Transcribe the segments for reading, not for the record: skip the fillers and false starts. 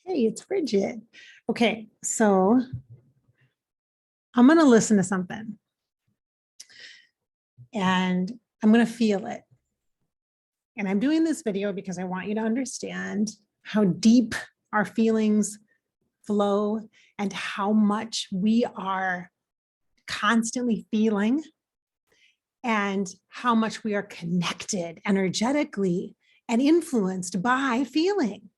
Hey, it's Bridget. Okay, so I'm going to listen to something and I'm going to feel it. And I'm doing this video because I want you to understand how deep our feelings flow and how much we are constantly feeling and how much we are connected energetically and influenced by feeling.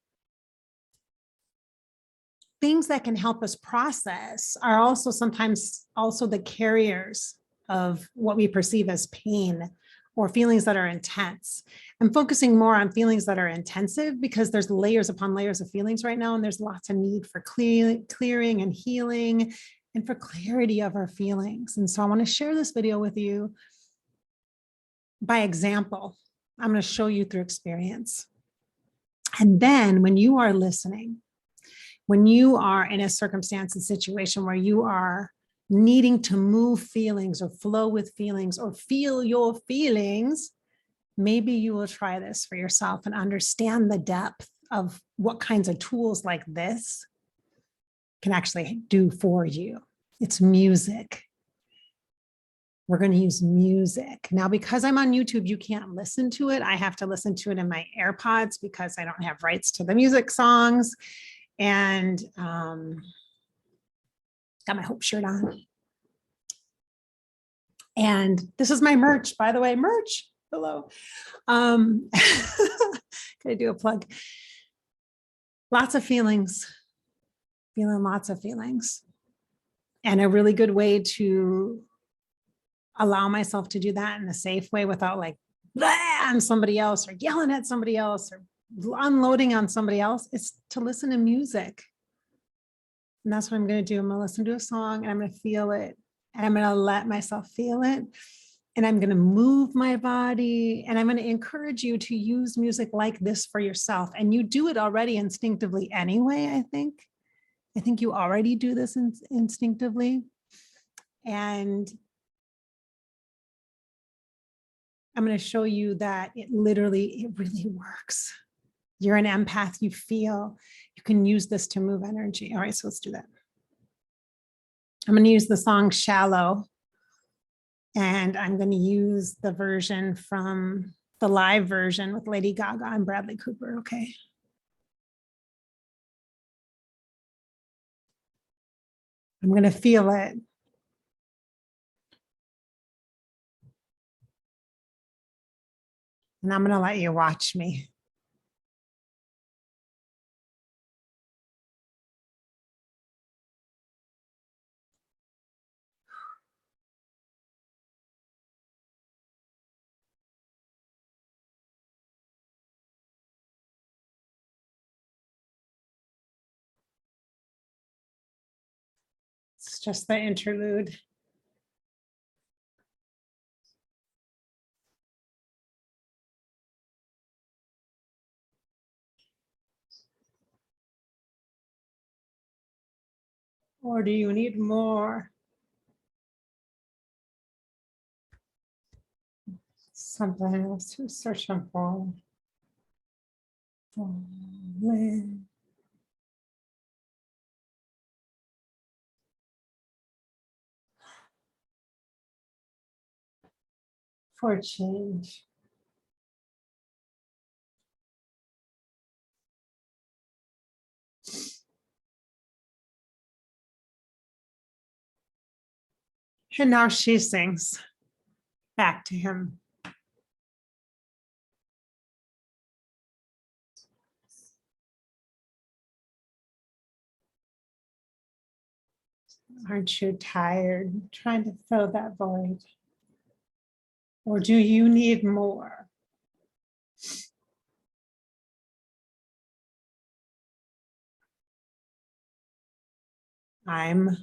Things that can help us process are also sometimes also the carriers of what we perceive as pain or feelings that are intense. I'm focusing more on feelings that are intensive because there's layers upon layers of feelings right now, and there's lots of need for clearing and healing and for clarity of our feelings. And so I want to share this video with you by example. I'm going to show you through experience. And then when you are listening, when you are in a circumstance and situation where you are needing to move feelings or flow with feelings or feel your feelings, maybe you will try this for yourself and understand the depth of what kinds of tools like this can actually do for you. It's music. We're going to use music. Now, because I'm on YouTube, you can't listen to it. I have to listen to it in my AirPods because I don't have rights to the music songs. And got my Hope shirt on. And this is my merch, by the way, merch. Hello. Can I do a plug? Lots of feelings, feeling lots of feelings. And a really good way to allow myself to do that in a safe way without like on somebody else or yelling at somebody else or unloading on somebody else is to listen to music. And that's what I'm going to do. I'm going to listen to a song and I'm going to feel it. And I'm going to let myself feel it. And I'm going to move my body. And I'm going to encourage you to use music like this for yourself. And you do it already instinctively anyway, I think. I think you already do this instinctively. And I'm going to show you that it really works. You're an empath, you feel. You can use this to move energy. All right, so let's do that. I'm going to use the song Shallow. And I'm going to use the version from the live version with Lady Gaga and Bradley Cooper. Okay. I'm going to feel it. And I'm going to let you watch me. It's just the interlude. Or do you need more? Something else to search for. Linn. For change. And now she sings back to him. Aren't you tired trying to fill that void? Or do you need more? I'm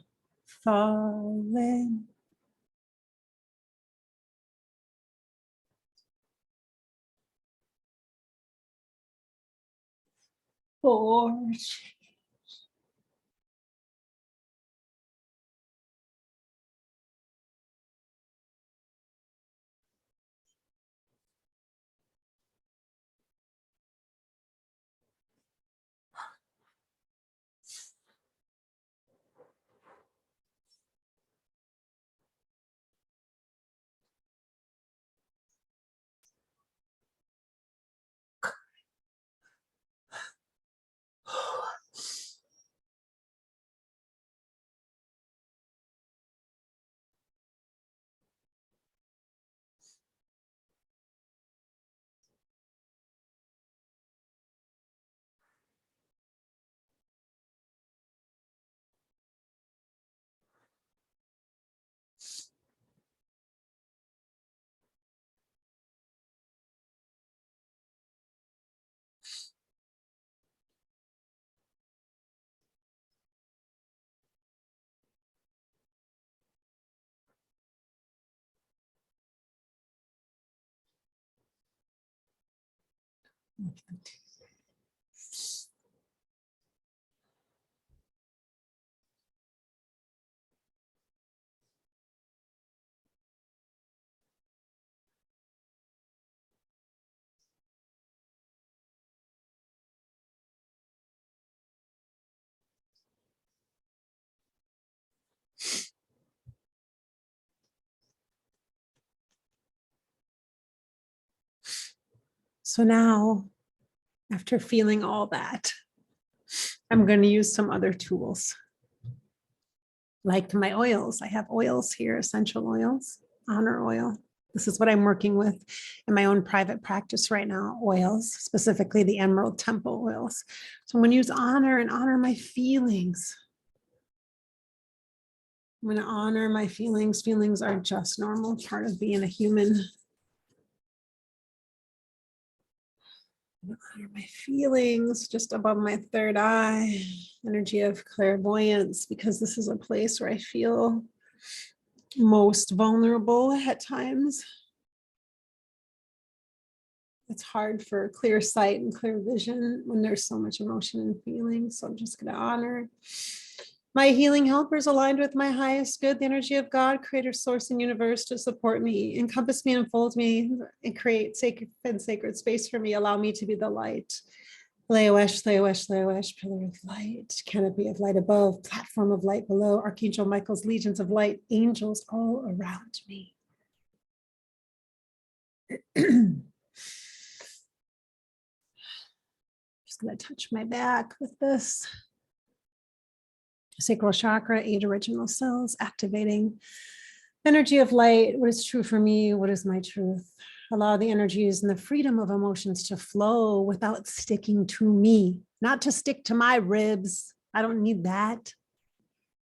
falling. For change. So now, after feeling all that, I'm going to use some other tools. Like my oils. I have oils here, essential oils, honor oil. This is what I'm working with in my own private practice right now, oils, specifically the Emerald Temple oils. So I'm going to use honor and honor my feelings. I'm going to honor my feelings. Feelings are just normal, part of being a human. Honor my feelings just above my third eye, energy of clairvoyance, because this is a place where I feel most vulnerable at times. It's hard for clear sight and clear vision when there's so much emotion and feeling. So I'm just going to honor my healing helpers aligned with my highest good, the energy of God, creator, source, and universe to support me, encompass me, enfold me, and create sacred space for me. Allow me to be the light. Leoesh, Leoesh, Leoesh, pillar of light, canopy of light above, platform of light below, Archangel Michael's legions of light, angels all around me. Just going to touch my back with this. Sacral chakra, 8 original cells, activating energy of light. What is true for me? What is my truth? Allow the energies and the freedom of emotions to flow without sticking to me, not to stick to my ribs. I don't need that.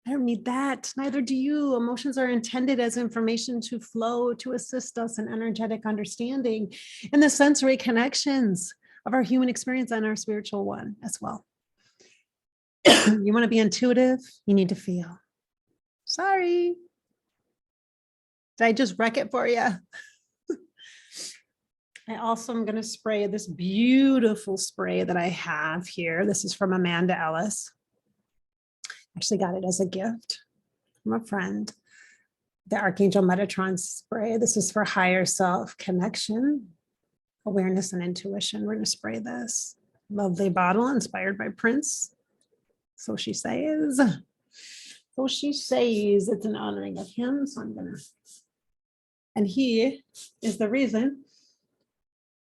I don't need that. Neither do you. Emotions are intended as information to flow, to assist us in energetic understanding and the sensory connections of our human experience and our spiritual one as well. You want to be intuitive, you need to feel. Sorry. Did I just wreck it for you? I also am going to spray this beautiful spray that I have here. This is from Amanda Ellis. Actually got it as a gift from a friend. The Archangel Metatron spray. This is for higher self connection, awareness, and intuition. We're going to spray this. Lovely bottle inspired by Prince. So she says. So she says it's an honoring of him. So I'm going to. And he is the reason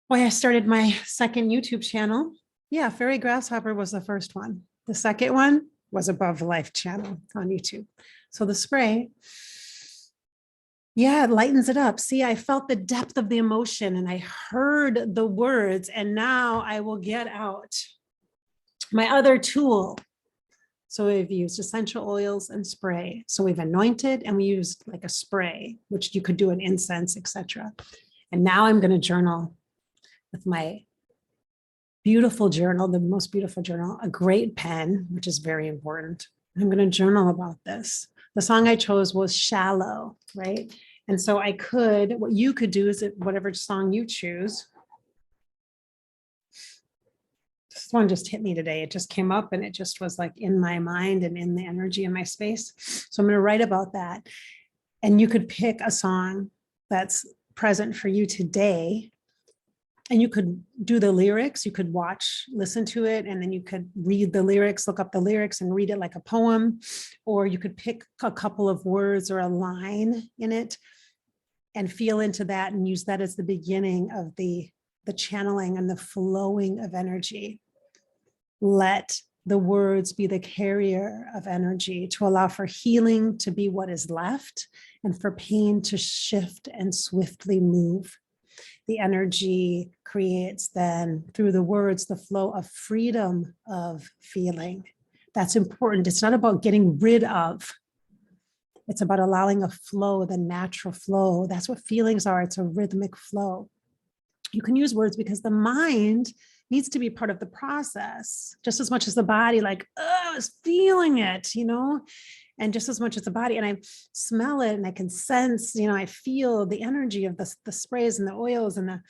why I started my second YouTube channel. Yeah, Fairy Grasshopper was the first one. The second one was Above Life channel on YouTube. So the spray, yeah, it lightens it up. See, I felt the depth of the emotion and I heard the words, and now I will get out my other tool. So we've used essential oils and spray. So we've anointed and we used like a spray, which you could do an incense, etc. And now I'm going to journal with my beautiful journal, the most beautiful journal, a great pen, which is very important. I'm going to journal about this. The song I chose was Shallow, right? And so I could, what you could do is whatever song you choose. This one just hit me today. It just came up and it just was like in my mind and in the energy in my space. So I'm going to write about that. And you could pick a song that's present for you today. And you could do the lyrics, you could listen to it, and then you could read the lyrics, look up the lyrics and read it like a poem, or you could pick a couple of words or a line in it and feel into that and use that as the beginning of the channeling and the flowing of energy. Let the words be the carrier of energy to allow for healing to be what is left and for pain to shift and swiftly move. The energy creates then through the words, the flow of freedom of feeling. That's important. It's not about getting rid of. It's about allowing a flow, the natural flow. That's what feelings are. It's a rhythmic flow. You can use words because the mind needs to be part of the process just as much as the body, like, oh, I was feeling it, and just as much as the body, and I smell it and I can sense, I feel the energy of the sprays and the oils and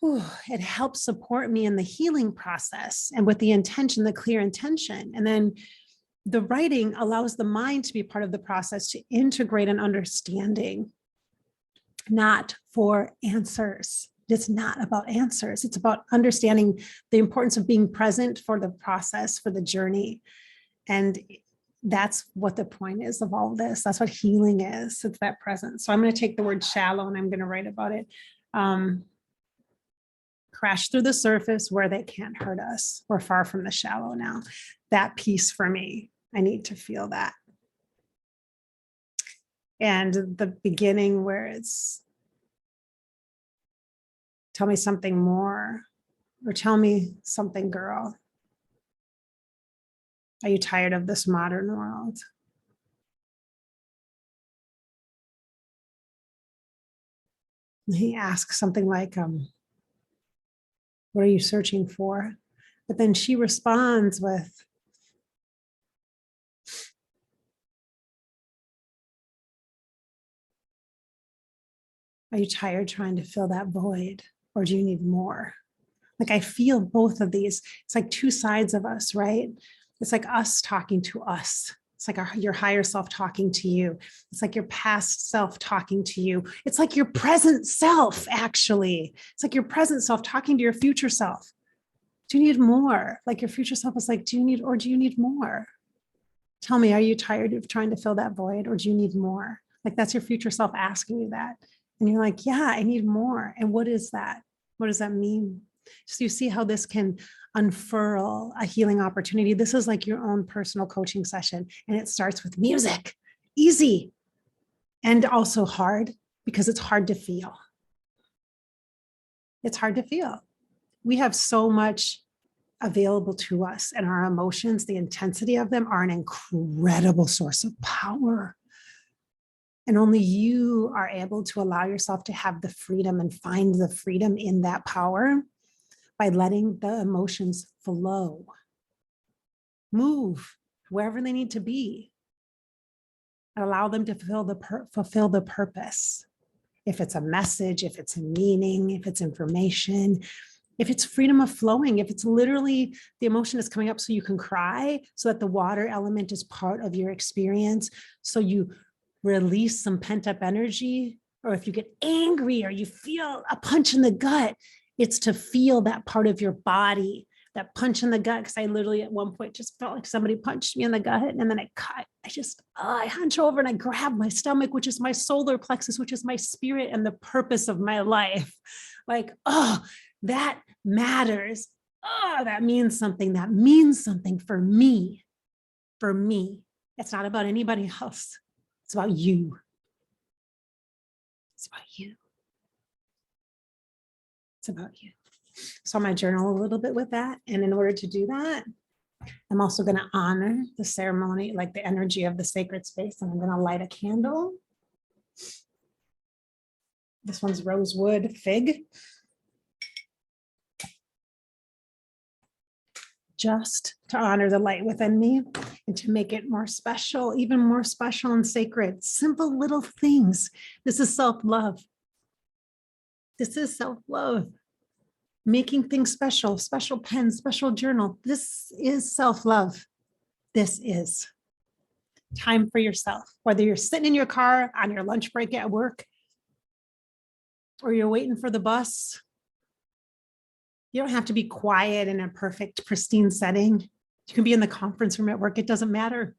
it helps support me in the healing process and with the intention, the clear intention. And then the writing allows the mind to be part of the process to integrate an understanding, not for answers. It's not about answers. It's about understanding the importance of being present for the process, for the journey. And that's what the point is of all this. That's what healing is. It's that presence. So I'm going to take the word shallow and I'm going to write about it. Crash through the surface where they can't hurt us. We're far from the shallow now. That piece for me, I need to feel that. And the beginning where it's, tell me something more, or tell me something, girl. Are you tired of this modern world? He asks something like, what are you searching for? But then she responds with, are you tired trying to fill that void, or do you need more? Like, I feel both of these. It's like two sides of us, right? It's like us talking to us. It's like your higher self talking to you. It's like your past self talking to you. It's like your present self, actually. It's like your present self talking to your future self. Do you need more? Like your future self is like, do you need more? Tell me, are you tired of trying to fill that void, or do you need more? Like, that's your future self asking you that. And you're like, yeah, I need more. And what is that? What does that mean? So you see how this can unfurl a healing opportunity. This is like your own personal coaching session. And it starts with music, easy, and also hard, because it's hard to feel. It's hard to feel. We have so much available to us, and our emotions, the intensity of them, are an incredible source of power. And only you are able to allow yourself to have the freedom and find the freedom in that power by letting the emotions flow, move wherever they need to be, and allow them to fulfill the purpose. If it's a message, if it's a meaning, if it's information, if it's freedom of flowing, if it's literally the emotion is coming up so you can cry, so that the water element is part of your experience, so you release some pent-up energy, or if you get angry or you feel a punch in the gut, it's to feel that part of your body, that punch in the gut. Because I literally at one point just felt like somebody punched me in the gut, and then I hunch over and I grab my stomach, which is my solar plexus, which is my spirit and the purpose of my life. Like, oh, that matters. Oh, that means something. That means something for me. For me. It's not about anybody else. It's about you. It's about you. It's about you. So I'm going to journal a little bit with that. And in order to do that, I'm also going to honor the ceremony, like the energy of the sacred space. And I'm going to light a candle. This one's rosewood fig. Just to honor the light within me and to make it more special, even more special and sacred. Simple little things. This is self-love. This is self-love. Making things special, special pen, special journal. This is self-love. This is time for yourself. Whether you're sitting in your car on your lunch break at work, or you're waiting for the bus, you don't have to be quiet in a perfect, pristine setting. You can be in the conference room at work. It doesn't matter.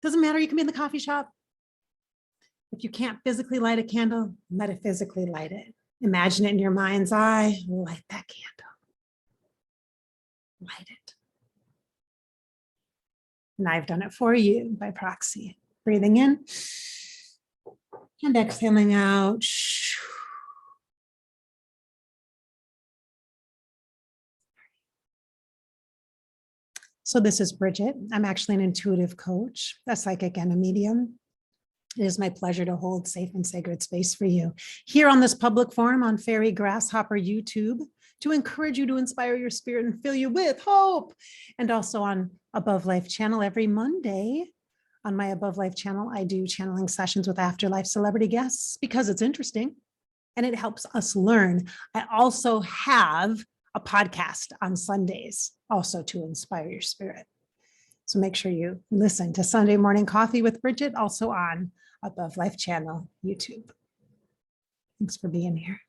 It doesn't matter. You can be in the coffee shop. If you can't physically light a candle, metaphysically light it. Imagine it in your mind's eye. Light that candle. Light it. And I've done it for you by proxy. Breathing in and exhaling out. So this is Bridget. I'm actually an intuitive coach, a psychic, and a medium. It is my pleasure to hold safe and sacred space for you here on this public forum on Fairy Grasshopper YouTube, to encourage you, to inspire your spirit and fill you with hope. And also on Above Life channel every Monday. On my Above Life channel, I do channeling sessions with afterlife celebrity guests because it's interesting and it helps us learn. I also have a podcast on Sundays, also to inspire your spirit. So make sure you listen to Sunday Morning Coffee with Bridget, also on Above Life channel, YouTube. Thanks for being here.